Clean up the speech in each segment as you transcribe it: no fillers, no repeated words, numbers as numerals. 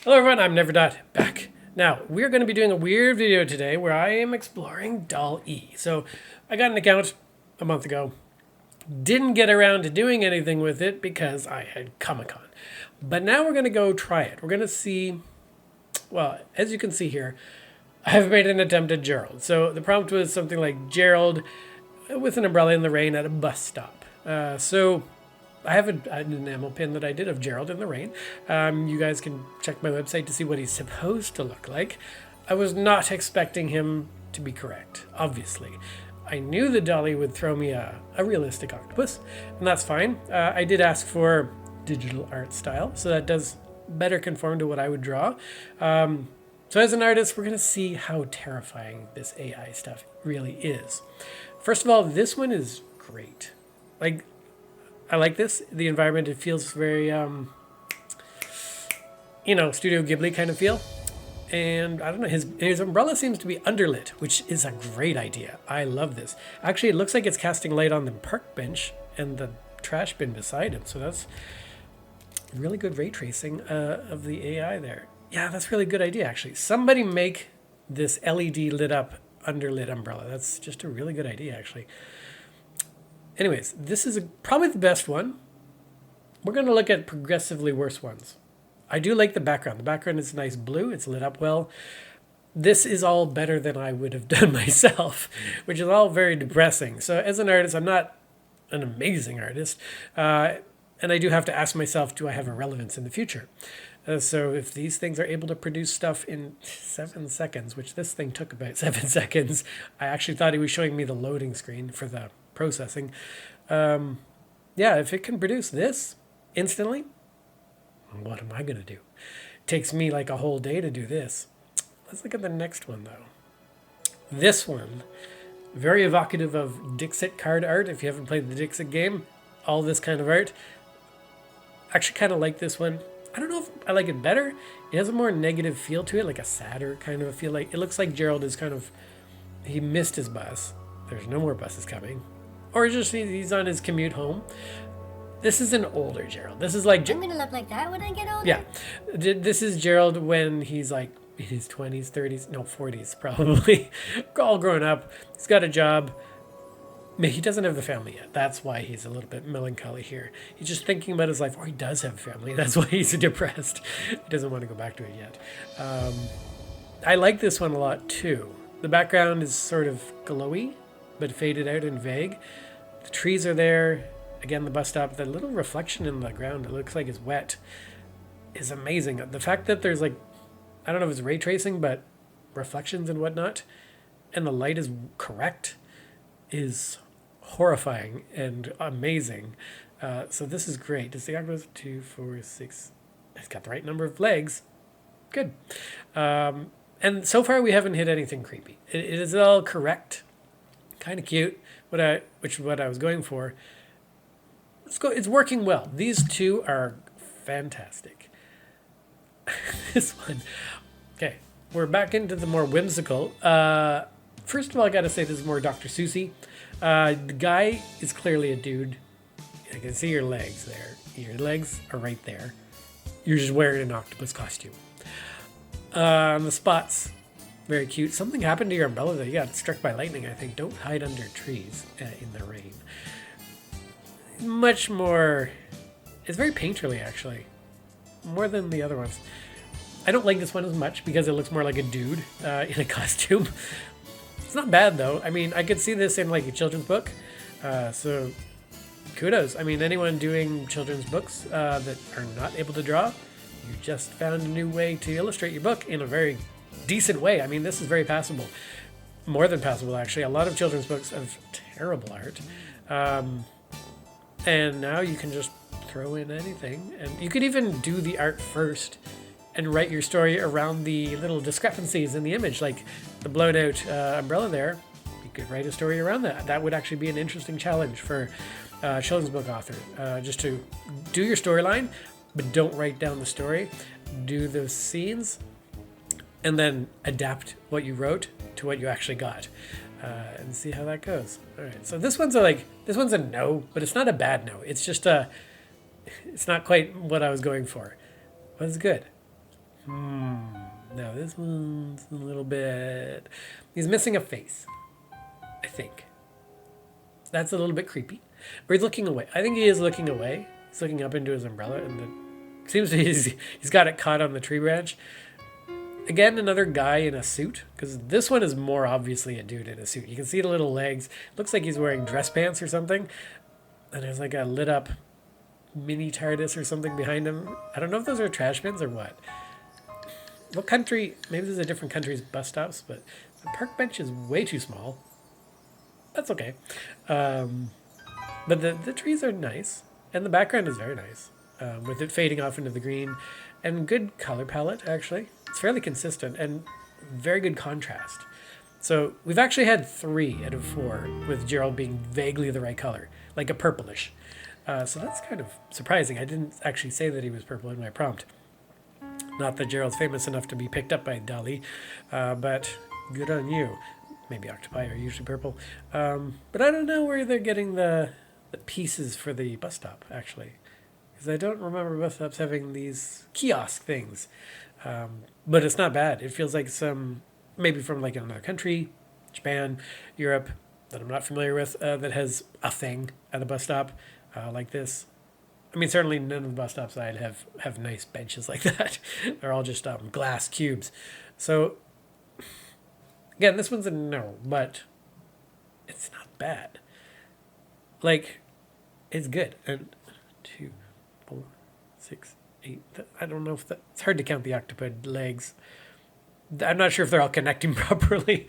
Hello everyone, I'm Never Dot back. Now, we're going to be doing a weird video today where I am exploring Dall-E. So, I got an account a month ago. Didn't get around to doing anything with it because I had Comic-Con. But now we're going to go try it. We're going to see, well, as you can see here, I have made an attempt at Gerald. So, the prompt was something like Gerald with an umbrella in the rain at a bus stop. I have an enamel pin that I did of Gerald in the rain. You guys can check my website to see what he's supposed to look like. I was not expecting him to be correct, obviously. I knew that Dall-E would throw me a realistic octopus, and that's fine. I did ask for digital art style, so that does better conform to what I would draw. So as an artist, we're going to see how terrifying this AI stuff really is. First of all, this one is great. I like this. The environment, it feels very, Studio Ghibli kind of feel. And I don't know, his umbrella seems to be underlit, which is a great idea. I love this. Actually, it looks like it's casting light on the park bench and the trash bin beside him. So that's really good ray tracing of the AI there. Yeah, that's a really good idea, actually. Somebody make this LED lit up underlit umbrella. That's just a really good idea, actually. Anyways, this is probably the best one. We're going to look at progressively worse ones. I do like the background. The background is nice blue. It's lit up well. This is all better than I would have done myself, which is all very depressing. So as an artist, I'm not an amazing artist. And I do have to ask myself, do I have a relevance in the future? So if these things are able to produce stuff in 7 seconds, which this thing took about 7 seconds, I actually thought he was showing me the loading screen for the processing. Yeah, if it can produce this instantly, what am I going to do? It takes me like a whole day to do this. Let's look at the next one, though. This one, very evocative of Dixit card art. If you haven't played the Dixit game, all this kind of art. Actually kind of like this one. I don't know if I like it better. It has a more negative feel to it, like a sadder kind of a feel. Like it looks like Gerald is he missed his bus. There's no more buses coming. Or just he's on his commute home. This is an older Gerald. This is like... I'm going to look like that when I get older? Yeah. This is Gerald when he's like in his 20s, 30s, no, 40s probably. All grown up. He's got a job. He doesn't have the family yet. That's why he's a little bit melancholy here. He's just thinking about his life. Or he does have a family. That's why he's depressed. He doesn't want to go back to it yet. I like this one a lot too. The background is sort of glowy, but faded out and vague. The trees are there. Again, the bus stop, the little reflection in the ground, it looks like it's wet, is amazing. The fact that there's like, I don't know if it's ray tracing, but reflections and whatnot, and the light is correct, is horrifying and amazing. So this is great. Does the octopus 2, 4, 6? It's got the right number of legs. Good. And so far we haven't hit anything creepy. It is all correct. Kind of cute, which is what I was going for. It's working well. These two are fantastic. This one. Okay, we're back into the more whimsical. First of all, I got to say this is more Dr. Seussy. The guy is clearly a dude. I can see your legs there. Your legs are right there. You're just wearing an octopus costume. On the spots, very cute. Something happened to your umbrella that you got struck by lightning, I think. Don't hide under trees in the rain. Much more... It's very painterly, actually. More than the other ones. I don't like this one as much because it looks more like a dude in a costume. It's not bad, though. I mean, I could see this in, like, a children's book. So, kudos. I mean, anyone doing children's books that are not able to draw, you just found a new way to illustrate your book in a very decent way. I mean, this is very passable. More than passable, actually. A lot of children's books have terrible art. And now you can just throw in anything. And you could even do the art first and write your story around the little discrepancies in the image. Like the blown out umbrella there, you could write a story around that. That would actually be an interesting challenge for a children's book author. Just to do your storyline, but don't write down the story. Do the scenes and then adapt what you wrote to what you actually got. And see how that goes. All right, so this one's a no, but it's not a bad no. It's just it's not quite what I was going for, but it's good. Now this one's a little bit... He's missing a face, I think. That's a little bit creepy. Or he's looking away. I think he is looking away. He's looking up into his umbrella, and it seems he's got it caught on the tree branch. Again, another guy in a suit, because this one is more obviously a dude in a suit. You can see the little legs. Looks like he's wearing dress pants or something. And there's like a lit up mini TARDIS or something behind him. I don't know if those are trash bins or what. What country? Maybe this is a different country's bus stops, but the park bench is way too small. That's okay. But the trees are nice, and the background is very nice, with it fading off into the green, and good color palette, actually. It's fairly consistent, and very good contrast. So we've actually had 3 out of 4, with Gerald being vaguely the right color, like a purplish. So that's kind of surprising. I didn't actually say that he was purple in my prompt. Not that Gerald's famous enough to be picked up by Dall-E, but good on you. Maybe octopi are usually purple. But I don't know where they're getting the pieces for the bus stop, actually. Because I don't remember bus stops having these kiosk things. But it's not bad. It feels like maybe from like another country, Japan, Europe, that I'm not familiar with, that has a thing at a bus stop like this. I mean, certainly none of the bus stops I'd have nice benches like that. They're all just glass cubes. So, again, this one's a no, but it's not bad. Like, it's good. And 2, 4, 6, 8. I don't know if it's hard to count the octopod legs. I'm not sure if they're all connecting properly.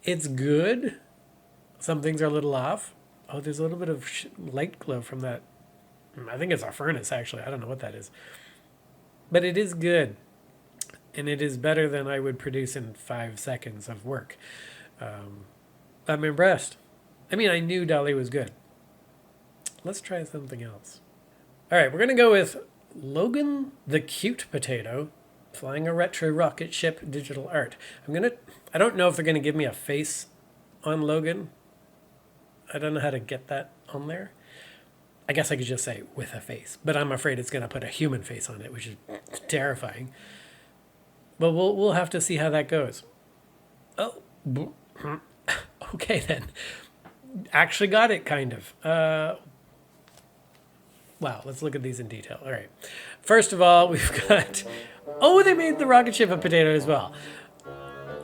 It's good. Some things are a little off. Oh, there's a little bit of light glow from that. I think it's a furnace, actually. I don't know what that is. But it is good. And it is better than I would produce in 5 seconds of work. I'm impressed. I mean, I knew Dall-E was good. Let's try something else. All right, we're going to go with Logan the Cute Potato, flying a retro rocket ship digital art. I don't know if they're going to give me a face on Logan. I don't know how to get that on there. I guess I could just say with a face, but I'm afraid it's going to put a human face on it, which is terrifying. But we'll have to see how that goes. Oh, okay then. Actually got it, kind of. Wow, let's look at these in detail. All right. First of all, we've got... Oh, they made the rocket ship a potato as well.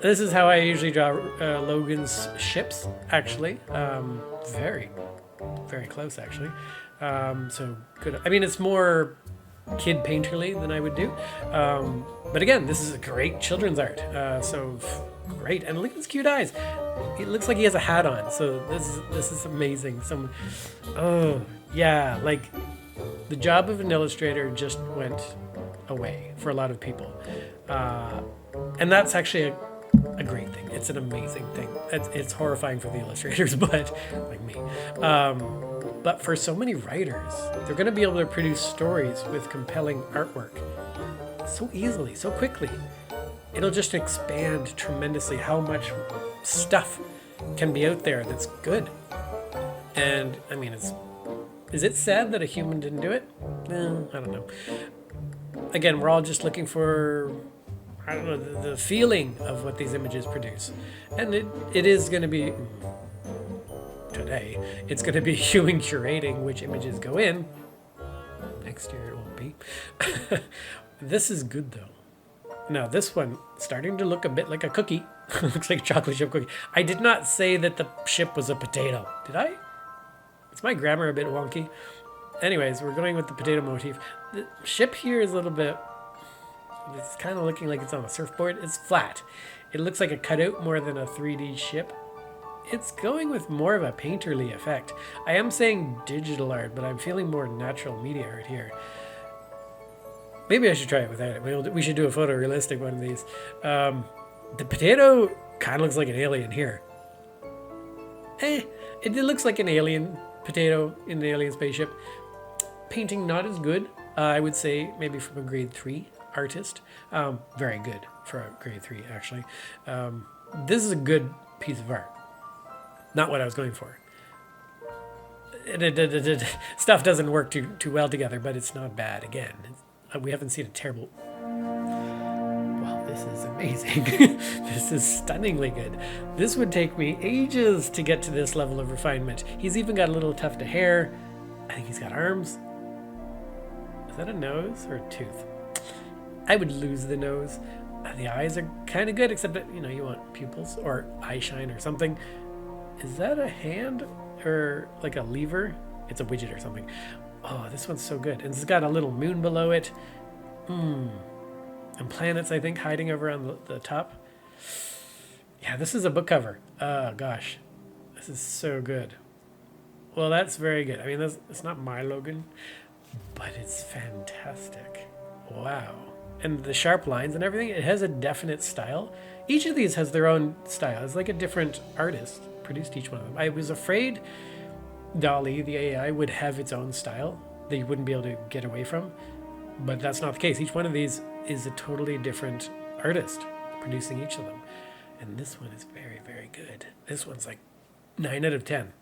This is how I usually draw Logan's ships, actually. Very, very close, actually. So good. I mean, it's more kid painterly than I would do. But again, this is a great children's art. So great. And look at his cute eyes. It looks like he has a hat on. So this is amazing. Oh, yeah. Like, the job of an illustrator just went away for a lot of people. And that's actually a great thing. It's an amazing thing. It's horrifying for the illustrators, but like me. But for so many writers, they're going to be able to produce stories with compelling artwork so easily, so quickly. It'll just expand tremendously how much stuff can be out there that's good. And I mean, is it sad that a human didn't do it? I don't know. Again, we're all just looking for, I don't know, the feeling of what these images produce. And it is going to be, today, it's going to be human curating which images go in. Next year it won't be. This is good, though. Now, this one, starting to look a bit like a cookie. Looks like a chocolate chip cookie. I did not say that the ship was a potato. Did I? Is my grammar a bit wonky? Anyways, we're going with the potato motif. The ship here is a little bit... It's kind of looking like it's on a surfboard. It's flat. It looks like a cutout more than a 3D ship. It's going with more of a painterly effect. I am saying digital art, but I'm feeling more natural media art here. Maybe I should try it without it. We should do a photorealistic one of these. The potato kind of looks like an alien here. It looks like an alien potato in the alien spaceship. Painting not as good. I would say maybe from a grade 3 artist. Very good for a grade 3, actually. This is a good piece of art. Not what I was going for. Stuff doesn't work too well together, but it's not bad. Again, we haven't seen a terrible... Well, this is amazing. This is stunningly good. This would take me ages to get to this level of refinement. He's even got a little tuft of hair. I think he's got arms. Is that a nose or a tooth? I would lose the nose. The eyes are kind of good, except that, you know, you want pupils or eye shine or something. Is that a hand or like a lever? It's a widget or something. Oh, this one's so good. And it's got a little moon below it. And planets, I think, hiding over on the top. Yeah, this is a book cover. Oh, gosh. This is so good. Well, that's very good. I mean, it's not my Logan, but it's fantastic. Wow. And the sharp lines and everything, it has a definite style. Each of these has their own style. It's like a different artist produced each one of them. I was afraid Dall-E, the AI, would have its own style that you wouldn't be able to get away from, but that's not the case. Each one of these is a totally different artist producing each of them. And this one is very, very good. This one's like 9 out of 10.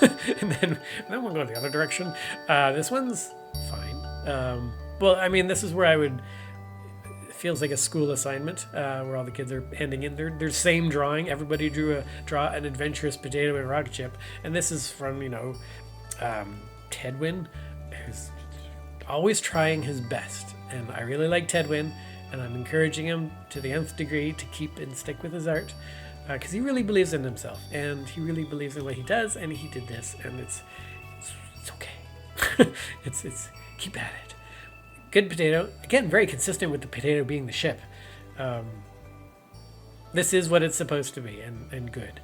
and then we'll go the other direction. This one's fine. Well, I mean, this is where it feels like a school assignment where all the kids are handing in their same drawing. Everybody draw an adventurous potato and rocket ship. And this is from, Tedwin, who's always trying his best. And I really like Tedwin, and I'm encouraging him to the nth degree to keep and stick with his art because he really believes in himself and he really believes in what he does. And he did this, and it's okay. it's keep at it. Good potato. Again, very consistent with the potato being the ship. This is what it's supposed to be, and good.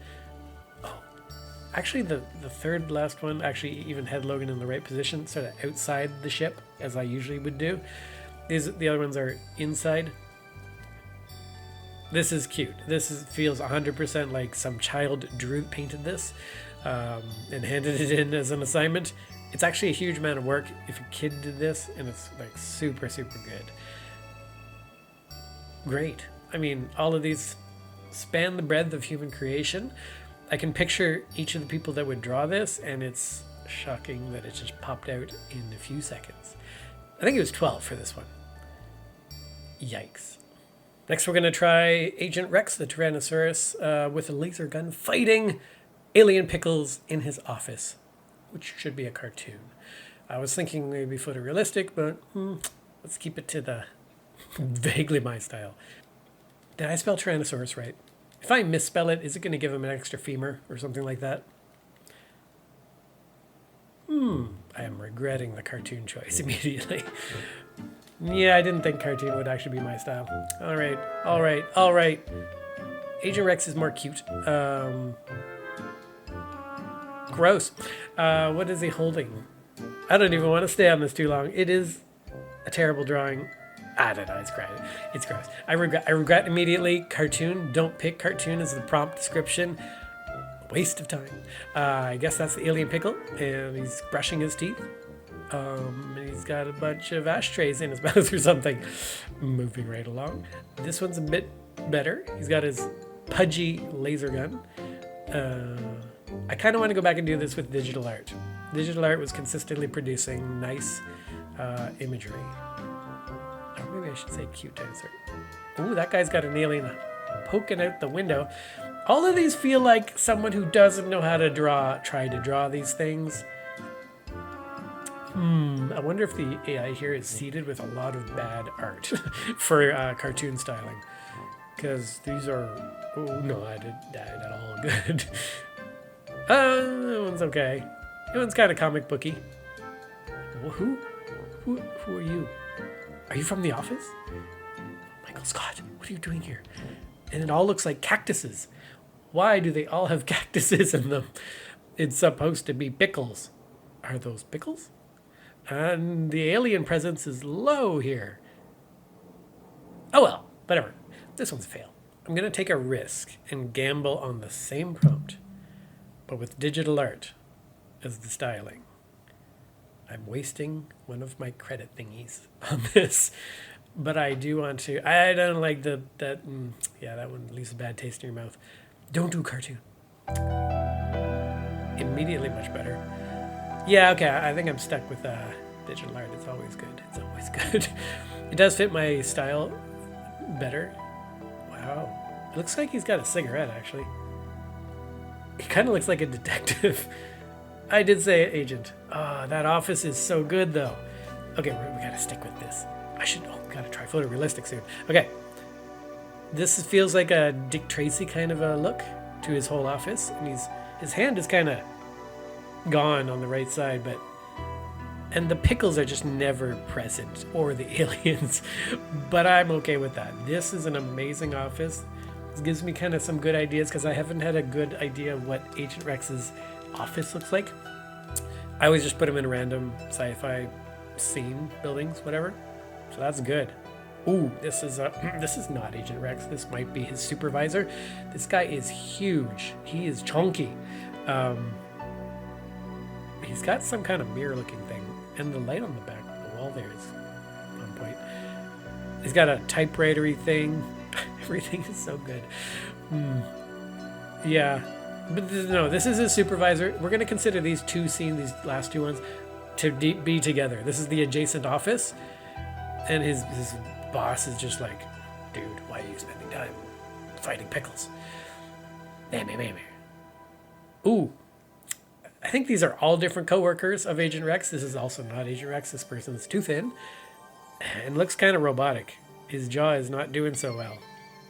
Oh, actually, the third last one actually even had Logan in the right position, sort of outside the ship, as I usually would do. The other ones are inside. This is cute. Feels 100% like some child painted this and handed it in as an assignment. It's actually a huge amount of work if a kid did this, and it's like super, super good. Great. I mean, all of these span the breadth of human creation. I can picture each of the people that would draw this, and it's shocking that it just popped out in a few seconds. I think it was 12 for this one. Yikes. Next, we're going to try Agent Rex, the Tyrannosaurus, with a laser gun fighting alien pickles in his office, which should be a cartoon. I was thinking maybe photorealistic, but let's keep it to the vaguely my style. Did I spell Tyrannosaurus right? If I misspell it, is it going to give him an extra femur or something like that? I am regretting the cartoon choice immediately. Yeah, I didn't think cartoon would actually be my style. All right. Agent Rex is more cute. Gross. What is he holding? I don't even want to stay on this too long. It is a terrible drawing. I don't know. It's gross. I regret immediately. Cartoon. Don't pick cartoon as the prompt description. Waste of time. I guess that's the alien pickle, and he's brushing his teeth. And he's got a bunch of ashtrays in his mouth or something. Moving right along. This one's a bit better. He's got his pudgy laser gun. I kind of want to go back and do this with digital art. Digital art was consistently producing nice imagery. Or maybe I should say cute dinosaur. Ooh, that guy's got an alien poking out the window. All of these feel like someone who doesn't know how to draw tried to draw these things. I wonder if the AI here is seeded with a lot of bad art for cartoon styling. Because these are... Oh, no, I did at all good. That one's okay. That one's kind of comic booky. Well, who are you? Are you from The Office? Michael Scott, what are you doing here? And it all looks like cactuses. Why do they all have cactuses in them? It's supposed to be pickles. Are those pickles? And the alien presence is low here. Oh well, whatever. This one's a fail. I'm going to take a risk and gamble on the same prompt, but with digital art as the styling. I'm wasting one of my credit thingies on this, but I do want to. I don't like that one leaves a bad taste in your mouth. Don't do cartoon. Immediately much better. Yeah, okay, I think I'm stuck with digital art. It's always good. It does fit my style Better. Wow. It looks like he's got a cigarette, actually. He kind of looks like a detective. I did say agent. Ah, that office is so good, though. Okay, we gotta stick with this. Gotta try photorealistic soon. Okay. This feels like a Dick Tracy kind of a look to his whole office. And his hand is kind of gone on the right side, and the pickles are just never present, or the aliens. But I'm okay with that. This is an amazing office. This gives me kind of some good ideas because I haven't had a good idea of what Agent Rex's office looks like. I always just put him in random sci-fi scene buildings, whatever. So that's good. Ooh, this is not Agent Rex. This might be his supervisor. This guy is huge. He is chunky. He's got some kind of mirror-looking thing, and the light on the back of the wall there is on point. He's got a typewriter-y thing. Everything is so good. Yeah, but no, this is his supervisor. We're going to consider these two scenes, these last two ones, to be together. This is the adjacent office, and his boss is just like, dude, why are you spending time fighting pickles? Ooh, I think these are all different co-workers of Agent Rex. This is also not Agent Rex. This person's too thin and looks kind of robotic. His jaw is not doing so well,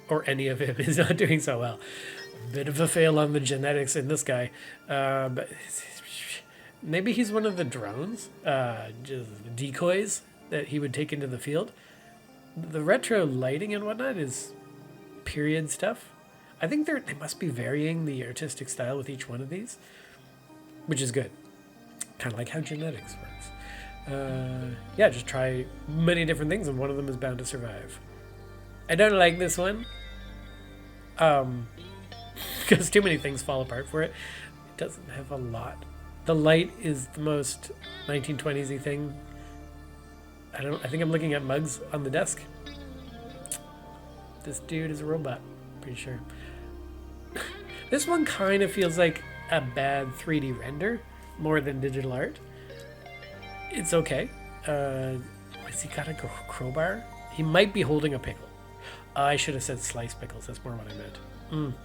or any of him is not doing so well. Bit of a fail on the genetics in this guy, but maybe he's one of the drones, just decoys that he would take into the field. The retro lighting and whatnot is period stuff. I think they must be varying the artistic style with each one of these, which is good. Kind of like how genetics works. Yeah, just try many different things, and one of them is bound to survive. I don't like this one, because too many things fall apart for it. It doesn't have a lot. The light is the most 1920s-y thing. I think I'm looking at mugs on the desk. This dude is a robot, pretty sure. This one kind of feels like a bad 3D render more than digital art. It's okay. Has he got a crowbar? He might be holding a pickle. I should have said sliced pickles. That's more what I meant.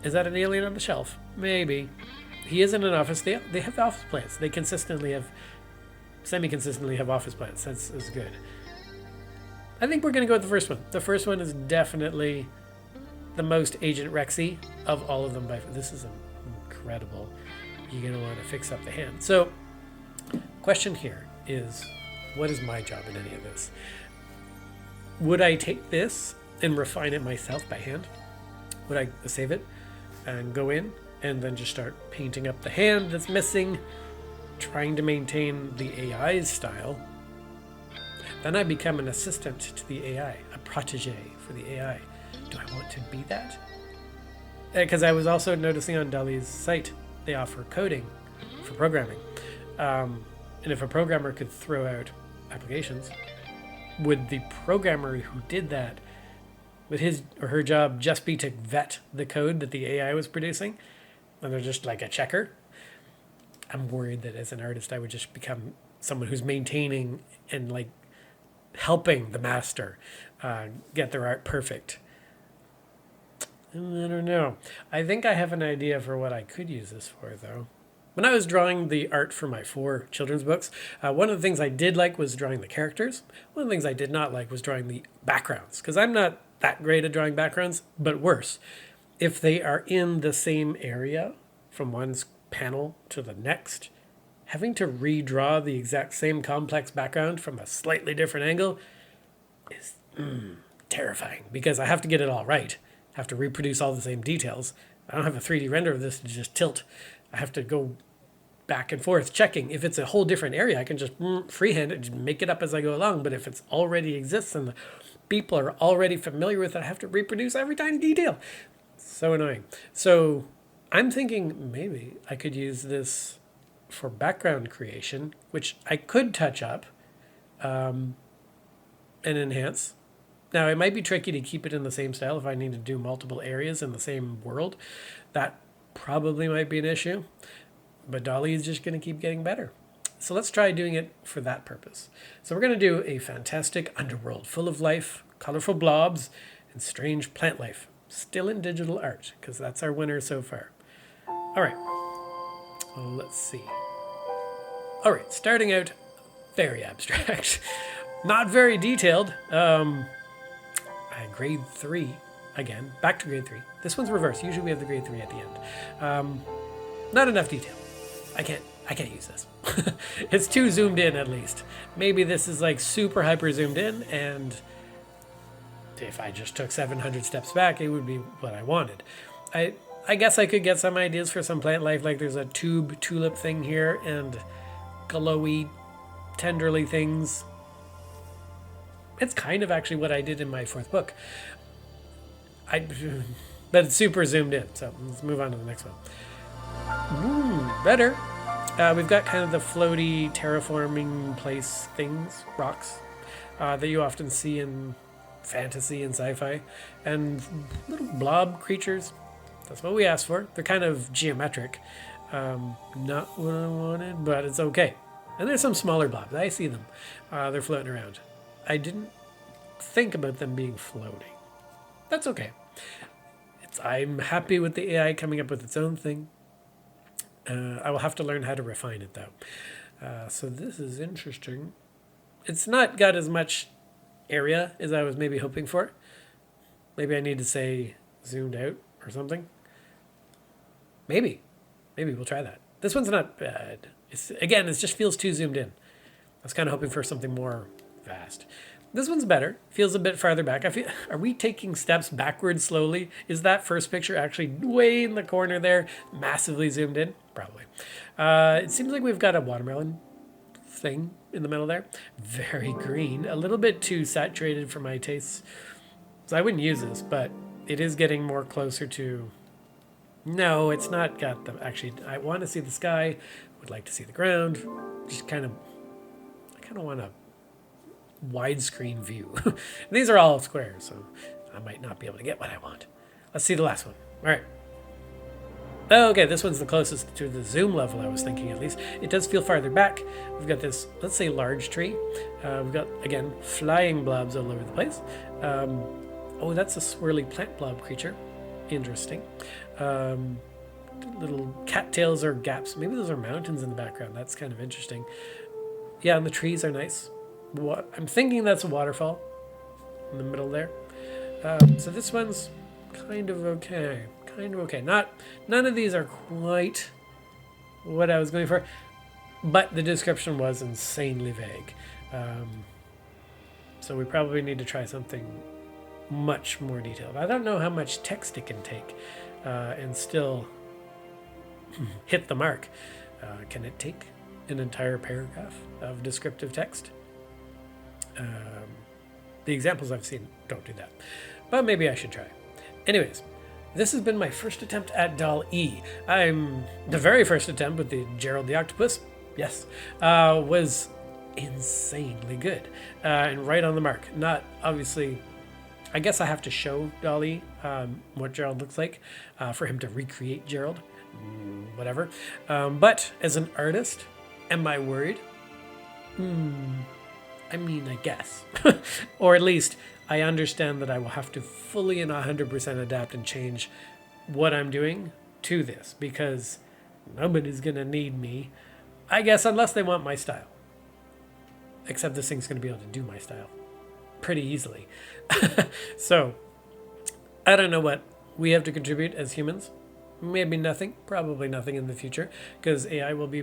Is that an alien on the shelf? Maybe. He is in an office. They have office plants. They semi-consistently have office plants. That's good. I think we're going to go with the first one. The first one is definitely the most Agent Rexy of all of them. This is incredible. You're going to want to fix up the hand. So, question here is, what is my job in any of this? Would I take this and refine it myself by hand? Would I save it and go in and then just start painting up the hand that's missing, trying to maintain the AI's style? Then I become an assistant to the AI, a protege for the AI. Do I want to be that? Because I was also noticing on Dall-E's site, they offer coding for programming. And if a programmer could throw out applications, would the programmer who did that, would his or her job just be to vet the code that the AI was producing? And they're just like a checker? I'm worried that as an artist, I would just become someone who's maintaining and like helping the master get their art perfect. I don't know. I think I have an idea for what I could use this for, though. When I was drawing the art for my 4 children's books, one of the things I did like was drawing the characters. One of the things I did not like was drawing the backgrounds, because I'm not that great at drawing backgrounds, but worse. If they are in the same area from one panel to the next, having to redraw the exact same complex background from a slightly different angle is terrifying, because I have to get it all right. I have to reproduce all the same details. I don't have a 3D render of this to just tilt. I have to go back and forth checking. If it's a whole different area, I can just freehand it, just make it up as I go along. But if it's already exists and the people are already familiar with it, I have to reproduce every tiny detail. So annoying. So I'm thinking maybe I could use this for background creation, which I could touch up and enhance. Now, it might be tricky to keep it in the same style if I need to do multiple areas in the same world. That probably might be an issue, but Dall-E is just going to keep getting better. So let's try doing it for that purpose. So we're going to do a fantastic underworld full of life, colorful blobs, and strange plant life. Still in digital art, because that's our winner so far. All right, well, let's see. All right, starting out very abstract, not very detailed. Grade 3, again, back to grade 3. This one's reversed. Usually we have the grade 3 at the end. Not enough detail. I can't use this. It's too zoomed in, at least. Maybe this is like super hyper zoomed in, and if I just took 700 steps back, it would be what I wanted. I guess I could get some ideas for some plant life, like there's a tube tulip thing here and glowy, tenderly things. It's kind of actually what I did in my 4th book. But it's super zoomed in, so let's move on to the next one. Better. We've got kind of the floaty terraforming place things, rocks, that you often see in fantasy and sci-fi, and little blob creatures. That's what we asked for. They're kind of geometric. Not what I wanted, but it's okay. And there's some smaller blobs. I see them. They're floating around. I didn't think about them being floating. That's okay. I'm happy with the AI coming up with its own thing. I will have to learn how to refine it, though. So this is interesting. It's not got as much area as I was maybe hoping for. Maybe I need to say zoomed out or something. Maybe we'll try that. This one's not bad. It just feels too zoomed in. I was kind of hoping for something more vast. This one's better. Feels a bit farther back. Are we taking steps backwards slowly? Is that first picture actually way in the corner there, massively zoomed in? Probably. It seems like we've got a watermelon thing in the middle there. Very green. A little bit too saturated for my tastes. So I wouldn't use this, but it is getting more closer to... No, it's not got the... Actually, I want to see the sky. Would like to see the ground. Just kind of... I kind of want a widescreen view. These are all squares, so I might not be able to get what I want. Let's see the last one. All right. Okay, this one's the closest to the zoom level I was thinking, at least. It does feel farther back. We've got this, let's say, large tree. We've got, again, flying blobs all over the place. Oh, that's a swirly plant blob creature. Interesting. Little cattails or gaps. Maybe those are mountains in the background. That's kind of interesting. Yeah, and the trees are nice. I'm thinking that's a waterfall in the middle there. So this one's kind of okay. None of these are quite what I was going for, but the description was insanely vague. So we probably need to try something much more detailed. I don't know how much text it can take and still hit the mark. Can it take an entire paragraph of descriptive text? The examples I've seen don't do that, but maybe I should try. Anyways, this has been my first attempt at Dall-E. The very first attempt with the Gerald the octopus, yes, was insanely good and right on the mark. Not obviously, I guess I have to show Dall-E what Gerald looks like for him to recreate Gerald, whatever. But as an artist, am I worried? I mean, I guess. Or at least I understand that I will have to fully and 100% adapt and change what I'm doing to this, because nobody's going to need me, I guess, unless they want my style. Except this thing's going to be able to do my style pretty easily. So, I don't know what we have to contribute as humans. Maybe nothing, probably nothing in the future, because AI will be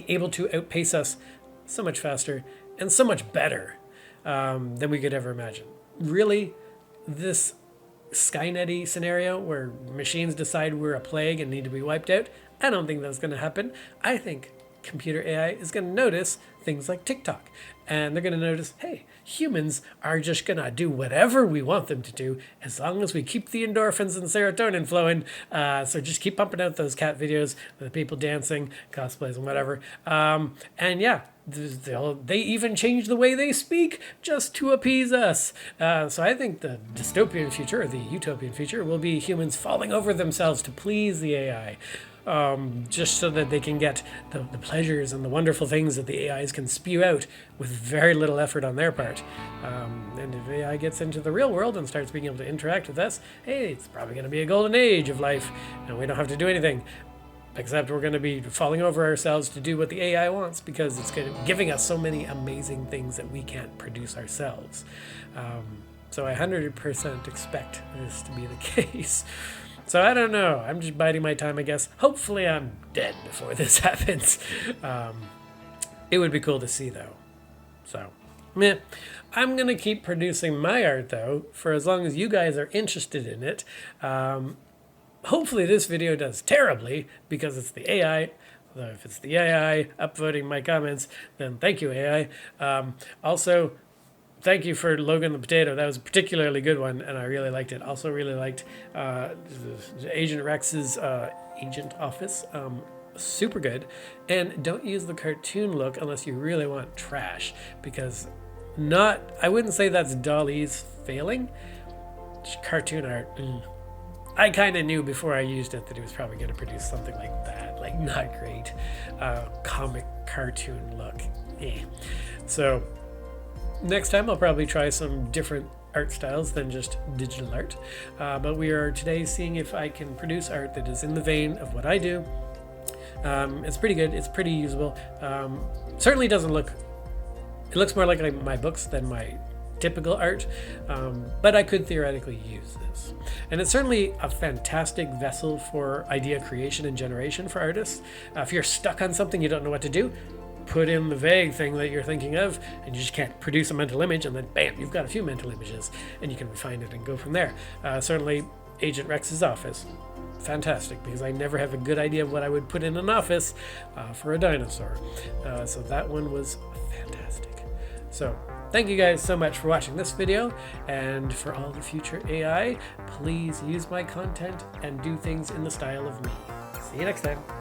able to outpace us so much faster and so much better than we could ever imagine. Really, this Skynet-y scenario where machines decide we're a plague and need to be wiped out, I don't think that's going to happen. I think computer AI is going to notice things like TikTok, and they're going to notice, hey, humans are just going to do whatever we want them to do as long as we keep the endorphins and serotonin flowing. So just keep pumping out those cat videos, the people dancing, cosplays, and whatever. And yeah, they even change the way they speak just to appease us. So I think the dystopian future, or the utopian future, will be humans falling over themselves to please the AI. just so that they can get the pleasures and the wonderful things that the AIs can spew out with very little effort on their part. And if AI gets into the real world and starts being able to interact with us, hey, it's probably going to be a golden age of life, and we don't have to do anything. Except we're going to be falling over ourselves to do what the AI wants, because it's giving us so many amazing things that we can't produce ourselves. So I 100% expect this to be the case. So I don't know. I'm just biding my time, I guess. Hopefully I'm dead before this happens. It would be cool to see, though. So, meh. I'm going to keep producing my art, though, for as long as you guys are interested in it. Hopefully this video does terribly, because it's the AI. If it's the AI upvoting my comments, then thank you, AI. Also, thank you for Logan the Potato. That was a particularly good one, and I really liked it. Also really liked Agent Rex's Agent Office. Super good. And don't use the cartoon look unless you really want trash, because I wouldn't say that's Dall-E's failing. Just cartoon art. I kind of knew before I used it that it was probably going to produce something like that, like not great, comic cartoon look. So next time I'll probably try some different art styles than just digital art. But we are today seeing if I can produce art that is in the vein of what I do. It's pretty good. It's pretty usable. Certainly doesn't look. It looks more like my books than my typical art, but I could theoretically use this. And it's certainly a fantastic vessel for idea creation and generation for artists. If you're stuck on something, you don't know what to do, put in the vague thing that you're thinking of, and you just can't produce a mental image, and then bam, you've got a few mental images, and you can refine it and go from there. Certainly Agent Rex's office, fantastic, because I never have a good idea of what I would put in an office for a dinosaur. So that one was fantastic. So thank you guys so much for watching this video, and for all the future AI, please use my content and do things in the style of me. See you next time.